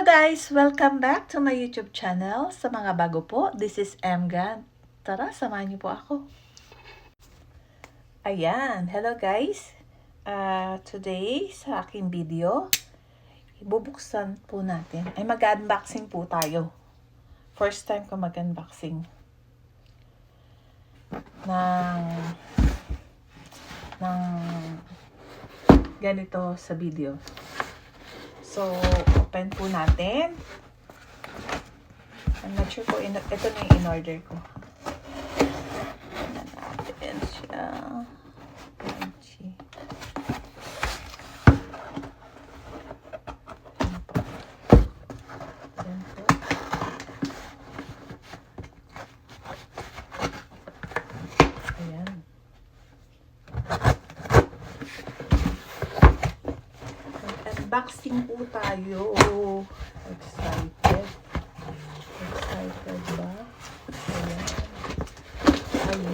Hello guys! Welcome back to my YouTube channel. Sa mga bago po, this is Mgan. Tara, samahan niyo po ako. Ayan, hello guys! Today, sa aking video, ibubuksan po natin. Ay, mag-unboxing po tayo. First time ko mag-unboxing ng ganito sa video. So, open po natin. I'm not sure kung ito na yung in-order ko. Tignan natin siya. Crunchy. Ayan po. Ayan po. Ayan. Unboxing po tayo. Excited. Excited ba? Ayan.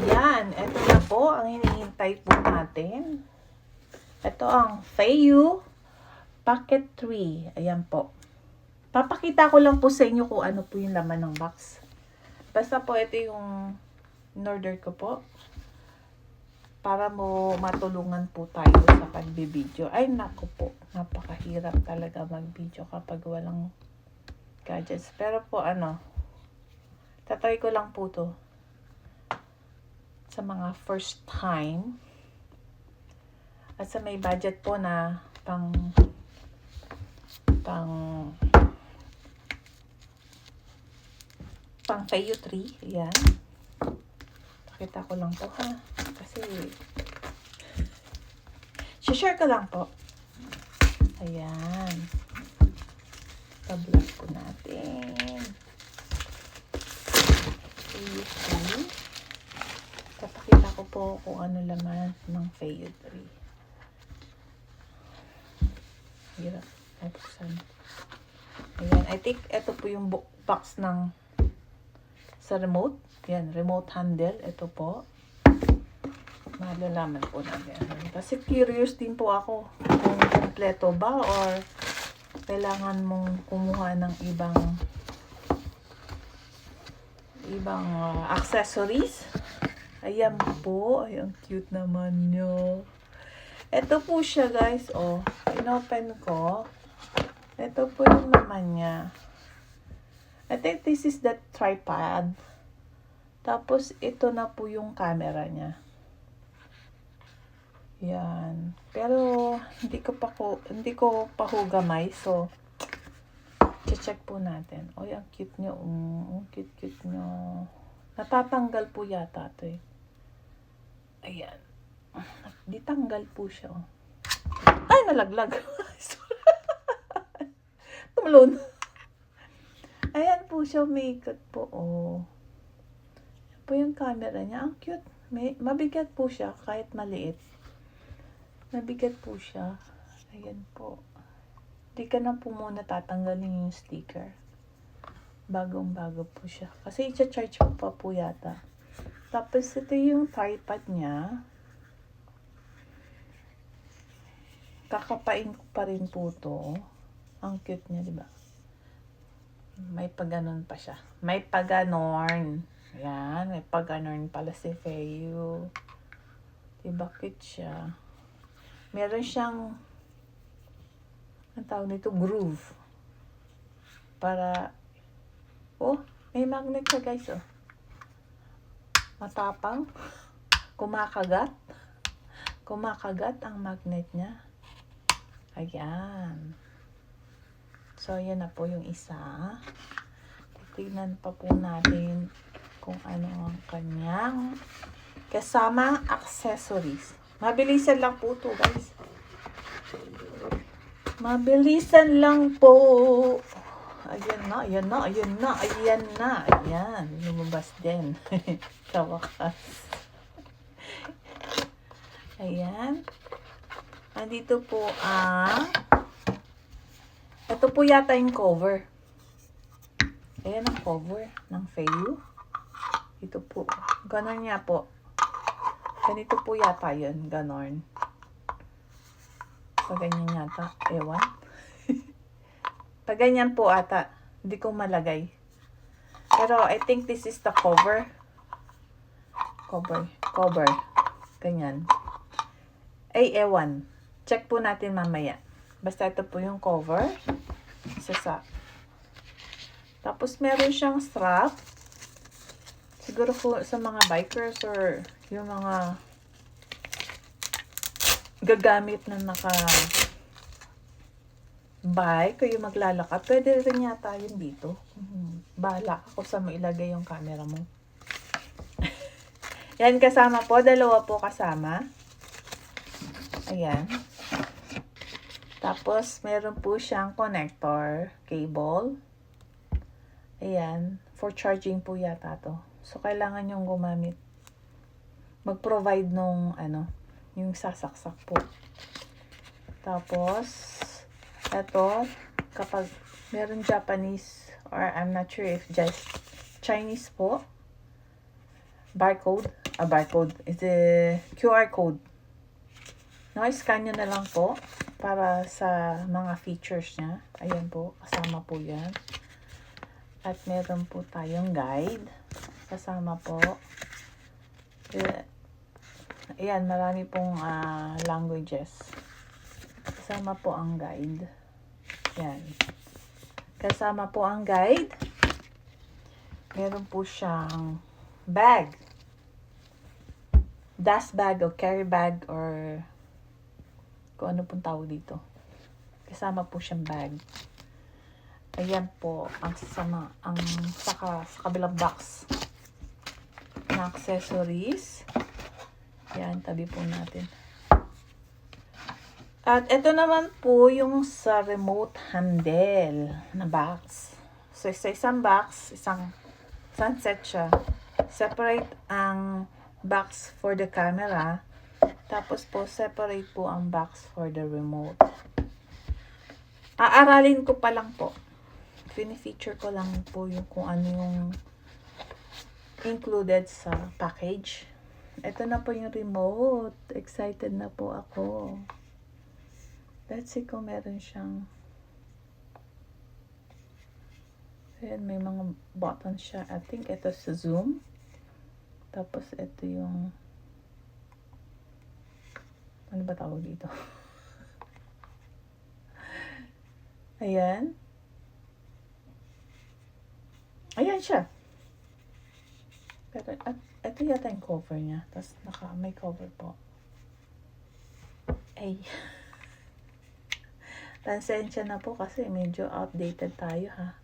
Ayan. Ito na po ang hinihintay po natin. Ito ang Feiyu Pocket 3. Ayan po. Papakita ko lang po sa inyo kung ano po yung laman ng box. Basta po ito yung in-order ko po. Para mo matulungan po tayo sa pagbibideo. Ay, naku po. Napakahirap talaga mag-video kapag walang gadgets. Pero po, tatry ko lang po to sa mga first time. At sa may budget po na pang Feiyu 3. Ayan. Pakita ko lang po ha. Kasi, share ko lang po. Ayan. Tablas po natin. Feiyu 3. Papakita ko po kung ano laman ng Feiyu 3. Hirap. Ay, buksan. Ayan. I think ito po yung box ng sa remote. Yan, remote handle. Ito po. Malalaman po natin. Kasi curious din po ako kung kompleto ba or kailangan mong kumuha ng ibang accessories. Ayan po. Ay, ang cute naman nyo. Ito po siya guys. Oh, inopen ko. Ito po yung naman niya. I think this is the tripod. Tapos, ito na po yung camera niya. Yan. Pero, hindi ko pa hugamay. So, check po natin. Oy, ang cute nyo. Ang cute nyo. Natatanggal po yata ito eh. Ayan. Di tanggal po siya. Oh. Ay, nalaglag. Tumalon. Ayan po siya. May ikot po. Oh. Po yung camera niya. Ang cute. Mabigat po siya kahit maliit. Mabigat po siya. Ayan po. Di ka na po muna tatanggalin yung sticker. Bagong-bago po siya. Kasi i-charge po pa po yata. Tapos ito yung tripod niya. Kakapain ko pa rin po to. Ang cute niya, di ba? May paganon pa siya. May paganon. Ayan, may pag-anon pala si Feiyu. Diba cute siya? Meron siyang, ang tawag nito, groove. Para, oh, may magnet siya guys, oh. Matapang. Kumakagat. Kumakagat ang magnet niya. Ayan. So, yan na po yung isa. Tignan pa po natin kung ano ang kanyang kasamang accessories. Mabilisan lang po to guys. Mabilisan lang po. Ayan na, ayan na, ayan na, ayan na. Ayan, lumabas din. Kawakas. Ayan. Andito po ang ito po yata yung cover. Ayan ang cover ng Feiyu. Ito po. Ganon niya po. Ganito po yata yun. Ganon. So, ganyan yata. Ewan. Pag ganyan po ata, hindi ko malagay. Pero I think this is the cover. Cover. Ganyan. Ay, ewan. Check po natin mamaya. Basta ito po yung cover. Tapos meron siyang strap. Siguro po sa mga bikers or yung mga gagamit na bike o yung maglalakad. Pwede rin yata yun dito. Bahala ako sa mo ilagay yung camera mo. Yan, kasama po. Dalawa po kasama. Ayan. Tapos, meron po siyang connector, cable. Ayan. For charging po yata to. So, kailangan yung gumamit. Mag-provide nung, yung sasaksak po. Tapos, eto, kapag meron Japanese, or I'm not sure if just Chinese po, barcode, is the QR code. No, scan nyo na lang po para sa mga features niya. Ayan po, kasama po yan. At meron po tayong guide. Kasama po. Ayan, marami pong languages. Kasama po ang guide. Yan. Kasama po ang guide. Meron po siyang bag. Dust bag o carry bag or kung ano pong tawag dito. Kasama po siyang bag. Ayan po ang sa kabilang box na accessories. Yan, tabi po natin. At ito naman po yung sa remote handle na box. So, sa isang box, isang set siya. Separate ang box for the camera. Tapos po, separate po ang box for the remote. Aaralin ko pa lang po. Fini-feature ko lang po yung kung ano yung included sa package. Ito na po yung remote. Excited na po ako. Let's see kung meron siyang. Ayan, may mga buttons siya. I think ito sa zoom. Tapos ito yung ano ba tawag dito? Ayan. Ayan siya. Pero ito yata yung cover niya. Tapos may cover po. Ay. Pasensya na po kasi medyo outdated tayo ha.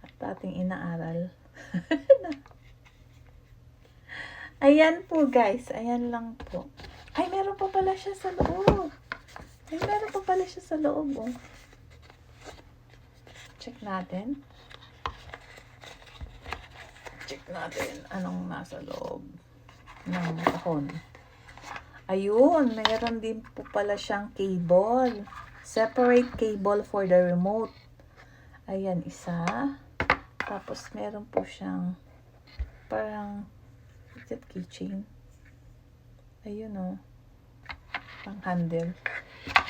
At ating inaaral. Ayan po guys. Ayan lang po. Ay, meron pa pala siya sa loob. Oh. Check natin. Anong nasa loob ng kahon. Ayun, mayroon din po pala siyang cable. Separate cable for the remote. Ayan, isa. Tapos meron po siyang parang is it keychain? Ayun o. Pang handle.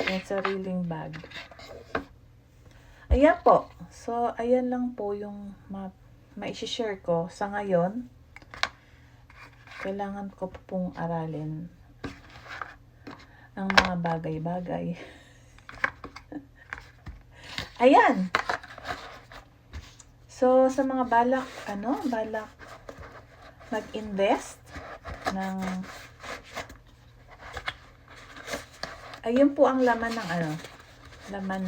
Yung sariling bag. Ayan po. So, ayan lang po yung ma-share ko sa ngayon. Kailangan ko pong aralin ang mga bagay-bagay. Ayan. So, sa mga balak mag-invest ng ayun po ang laman ng laman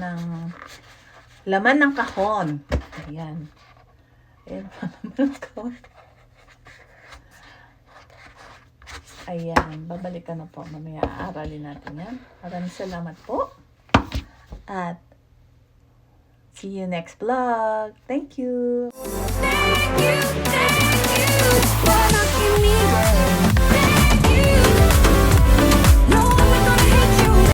ng kahon. Ayan. Ayan po laman ng kahon. Ayan. Babalikan na po. Mamaya aaralin natin yan. Maraming salamat po. At see you next vlog. Thank you. Thank you for loving me.